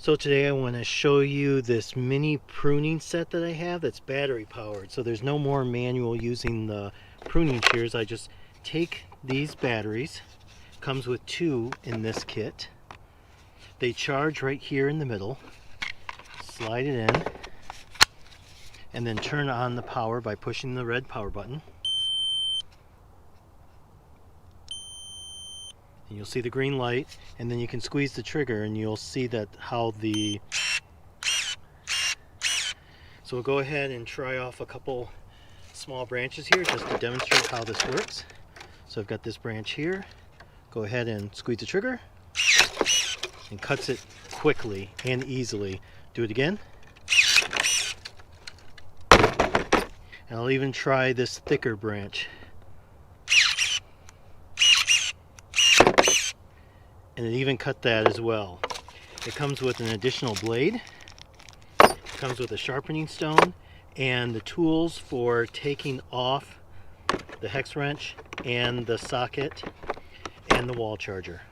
So today I want to show you this mini pruning set that I have that's battery powered. So there's no more manual using the pruning shears. I just take these batteries, comes with 2 in this kit. They charge right here in the middle, slide it in, and then turn on the power by pushing the red power button. And you'll see the green light, and then you can squeeze the trigger and you'll see that how the... So we'll go ahead and try off a couple small branches here just to demonstrate how this works. So I've got this branch here. Go ahead and squeeze the trigger and cuts it quickly and easily. Do it again. And I'll even try this thicker branch. And it even cut that as well. It comes with an additional blade. It comes with a sharpening stone and the tools for taking off the hex wrench and the socket and the wall charger.